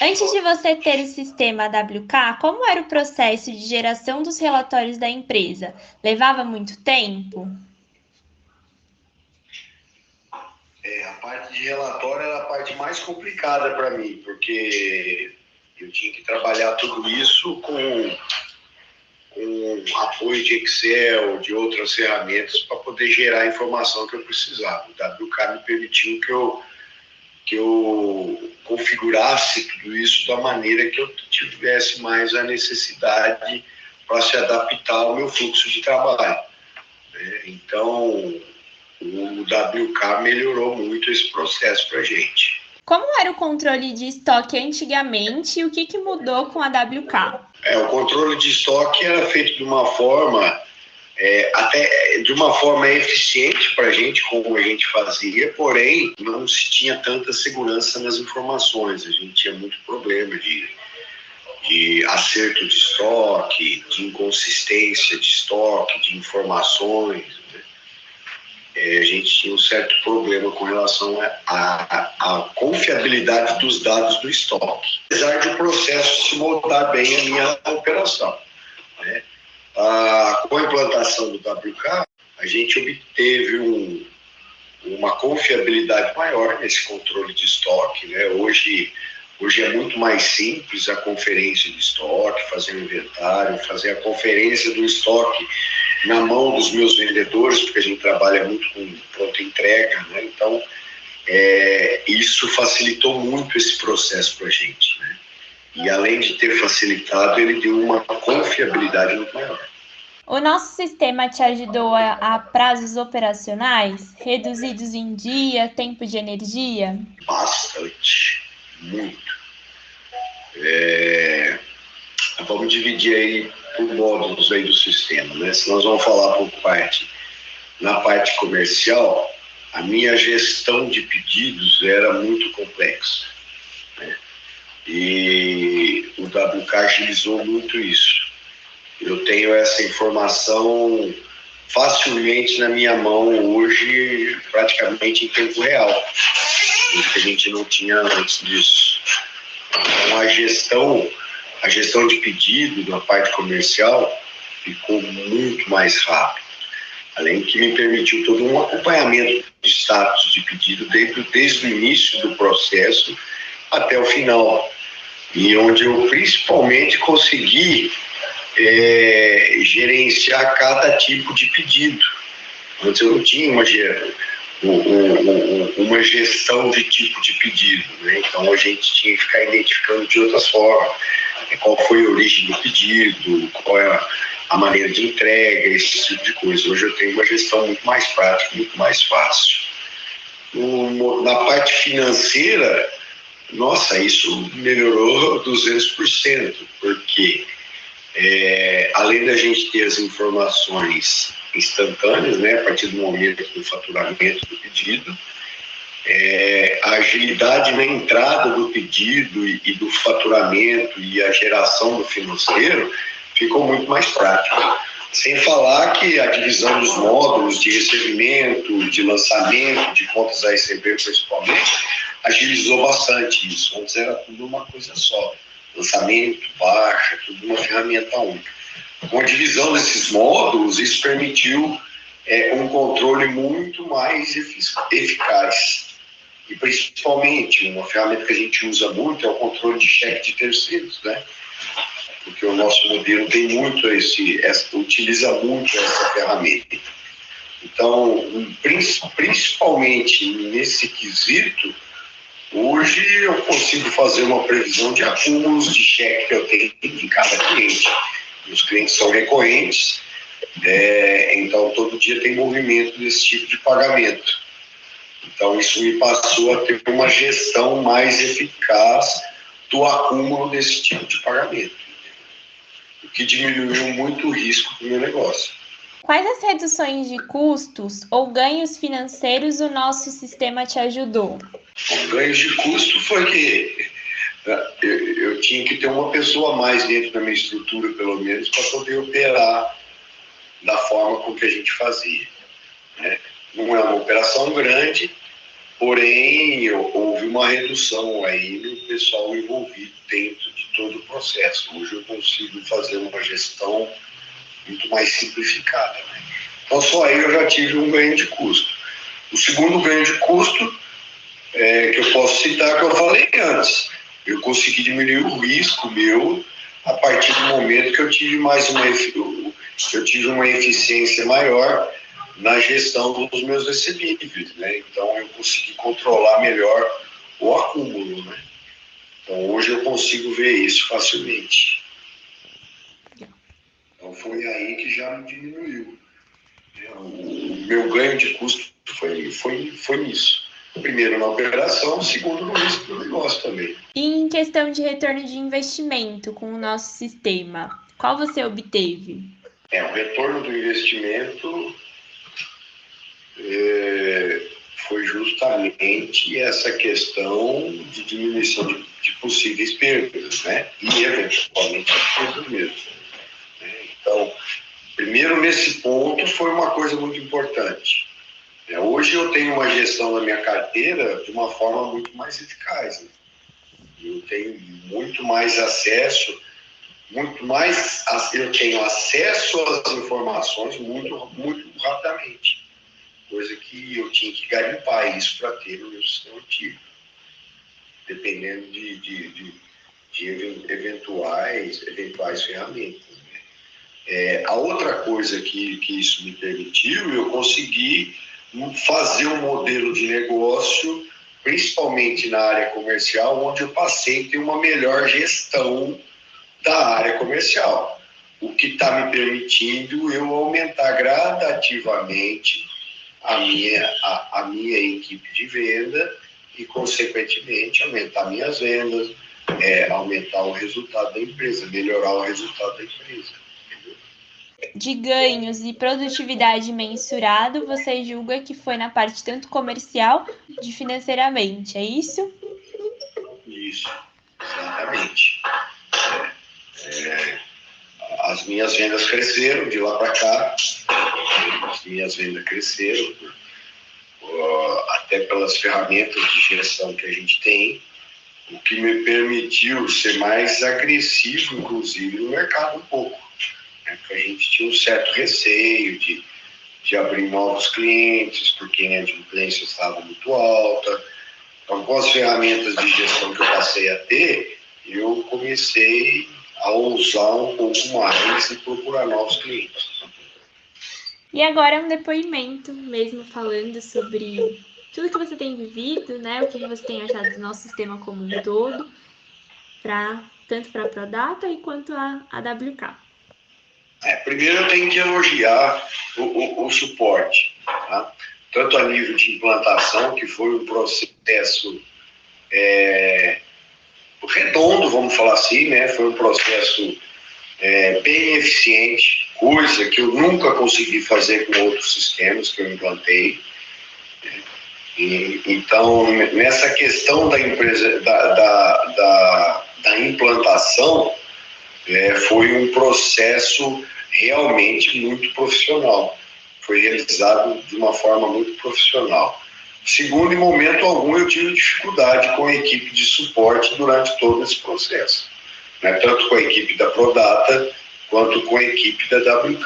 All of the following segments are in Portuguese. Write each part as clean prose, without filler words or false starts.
Antes de você ter o sistema WK, como era o processo de geração dos relatórios da empresa? Levava muito tempo? A parte de relatório era a parte mais complicada para mim, porque eu tinha que trabalhar tudo isso com apoio de Excel, de outras ferramentas, para poder gerar a informação que eu precisava. O WK me permitiu que eu configurasse tudo isso da maneira que eu tivesse mais a necessidade para se adaptar ao meu fluxo de trabalho. Então, o WK melhorou muito esse processo para a gente. Como era o controle de estoque antigamente e o que mudou com a WK? O controle de estoque era feito de uma forma até de uma forma eficiente para a gente, como a gente fazia, porém não se tinha tanta segurança nas informações, a gente tinha muito problema de acerto de estoque, de inconsistência de estoque, de informações, né? A gente tinha um certo problema com relação à confiabilidade dos dados do estoque, apesar de o processo se moldar bem a minha operação, né? Com a implantação do WK, a gente obteve uma confiabilidade maior nesse controle de estoque, né? Hoje é muito mais simples a conferência de estoque, fazer o inventário, fazer a conferência do estoque na mão dos meus vendedores, porque a gente trabalha muito com pronta entrega, né? Então, isso facilitou muito esse processo para a gente, né? E além de ter facilitado, ele deu uma confiabilidade muito maior. O nosso sistema te ajudou a prazos operacionais, reduzidos em dia, tempo de energia? Bastante, muito. Vamos dividir aí por módulos aí do sistema, né? Se nós vamos falar por parte, na parte comercial, a minha gestão de pedidos era muito complexa, né? E o WK agilizou muito isso. Eu tenho essa informação facilmente na minha mão hoje, praticamente em tempo real, o que a gente não tinha antes disso. Então a gestão de pedido na parte comercial ficou muito mais rápido, além que me permitiu todo um acompanhamento de status de pedido desde o início do processo até o final, e onde eu principalmente consegui gerenciar cada tipo de pedido. Antes eu não tinha uma gestão de tipo de pedido, né? Então a gente tinha que ficar identificando de outras formas, qual foi a origem do pedido, qual é a maneira de entrega, esse tipo de coisa. Hoje eu tenho uma gestão muito mais prática, muito mais fácil. Na parte financeira, nossa, isso melhorou 200%, porque além da gente ter as informações instantâneas, né, a partir do momento do faturamento do pedido, a agilidade na entrada do pedido e do faturamento e a geração do financeiro ficou muito mais prática. Sem falar que a divisão dos módulos de recebimento, de lançamento, de contas a receber principalmente, agilizou bastante isso. Antes era tudo uma coisa só. Lançamento, baixa, tudo uma ferramenta única. Com a divisão desses módulos, isso permitiu um controle muito mais eficaz. E principalmente, uma ferramenta que a gente usa muito é o controle de cheque de terceiros, né? Porque o nosso modelo tem muito utiliza muito essa ferramenta. Então, principalmente nesse quesito, hoje eu consigo fazer uma previsão de acúmulos de cheque que eu tenho em cada cliente. Os clientes são recorrentes, então todo dia tem movimento desse tipo de pagamento. Então isso me passou a ter uma gestão mais eficaz do acúmulo desse tipo de pagamento, o que diminuiu muito o risco do meu negócio. Quais as reduções de custos ou ganhos financeiros o nosso sistema te ajudou? Bom, ganhos de custo foi que eu tinha que ter uma pessoa a mais dentro da minha estrutura, pelo menos, para poder operar da forma com que a gente fazia, né? Não é uma operação grande, porém houve uma redução aí no pessoal envolvido dentro de todo o processo. Hoje eu consigo fazer uma gestão muito mais simplificada, né? Então só aí eu já tive um ganho de custo. O segundo ganho de custo que eu posso citar, que eu falei antes, eu consegui diminuir o risco meu a partir do momento que eu tive uma eficiência maior na gestão dos meus recebíveis, né? Então eu consegui controlar melhor o acúmulo, né? Então hoje eu consigo ver isso facilmente. Então foi aí que já me diminuiu. O meu ganho de custo foi nisso. Primeiro na operação, segundo no risco do negócio também. E em questão de retorno de investimento com o nosso sistema, qual você obteve? O retorno do investimento foi justamente essa questão de diminuição de possíveis perdas, né? E eventualmente as perdas mesmo. Então, primeiro nesse ponto foi uma coisa muito importante. Hoje eu tenho uma gestão da minha carteira de uma forma muito mais eficaz, né? Eu tenho muito mais acesso, eu tenho acesso às informações muito rapidamente, coisa que eu tinha que garimpar isso para ter no meu sistema antigo, dependendo de eventuais ferramentas, né? A outra coisa que isso me permitiu, eu consegui fazer um modelo de negócio, principalmente na área comercial, onde eu passei a ter uma melhor gestão da área comercial, o que está me permitindo eu aumentar gradativamente a minha equipe de venda e, consequentemente, aumentar minhas vendas, aumentar o resultado da empresa, melhorar o resultado da empresa. De ganhos e produtividade mensurado, você julga que foi na parte tanto comercial de financeiramente, é isso? Isso, exatamente. As minhas vendas cresceram de lá para cá, as minhas vendas cresceram, até pelas ferramentas de gestão que a gente tem, o que me permitiu ser mais agressivo, inclusive, no mercado um pouco. Porque a gente tinha um certo receio de abrir novos clientes, porque a inadimplência estava muito alta. Então, com as ferramentas de gestão que eu passei a ter, eu comecei a ousar um pouco mais e procurar novos clientes. E agora um depoimento mesmo falando sobre tudo que você tem vivido, né? O que você tem achado do nosso sistema como um todo, tanto para a Prodata quanto a WK. Primeiro eu tenho que elogiar o suporte, tá? Tanto a nível de implantação, que foi um processo redondo, vamos falar assim, né? Foi um processo bem eficiente, coisa que eu nunca consegui fazer com outros sistemas que eu implantei. Então, nessa questão da empresa, da implantação, foi um processo realmente muito profissional. Foi realizado de uma forma muito profissional. Segundo, em momento algum, eu tive dificuldade com a equipe de suporte durante todo esse processo, né? Tanto com a equipe da Prodata quanto com a equipe da WK.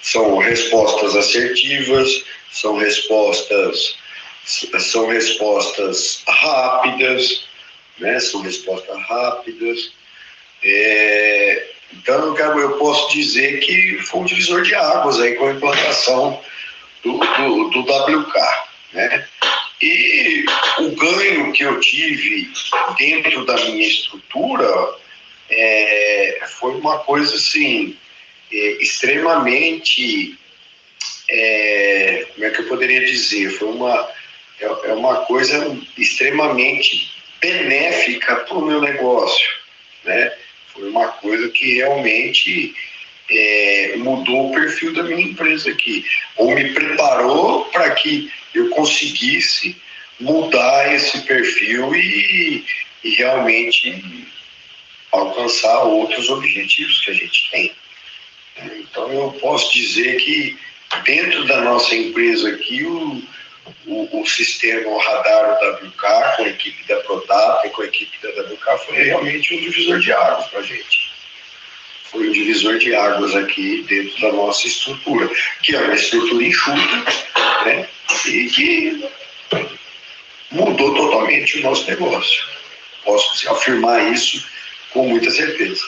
São respostas assertivas, são respostas rápidas, né? São respostas rápidas. Então, eu posso dizer que foi um divisor de águas aí com a implantação do WK, né? E o ganho que eu tive dentro da minha estrutura foi uma coisa assim, extremamente, como é que eu poderia dizer? Foi uma coisa extremamente benéfica para o meu negócio, né? Foi uma coisa que realmente mudou o perfil da minha empresa aqui, ou me preparou para que eu conseguisse mudar esse perfil e realmente alcançar outros objetivos que a gente tem. Então eu posso dizer que dentro da nossa empresa aqui o sistema, o radar WK, com a equipe da Prodata e com a equipe da WK, foi realmente um divisor de águas para a gente. Foi um divisor de águas aqui dentro da nossa estrutura, que é uma estrutura enxuta, né? E que mudou totalmente o nosso negócio. Posso afirmar isso com muita certeza.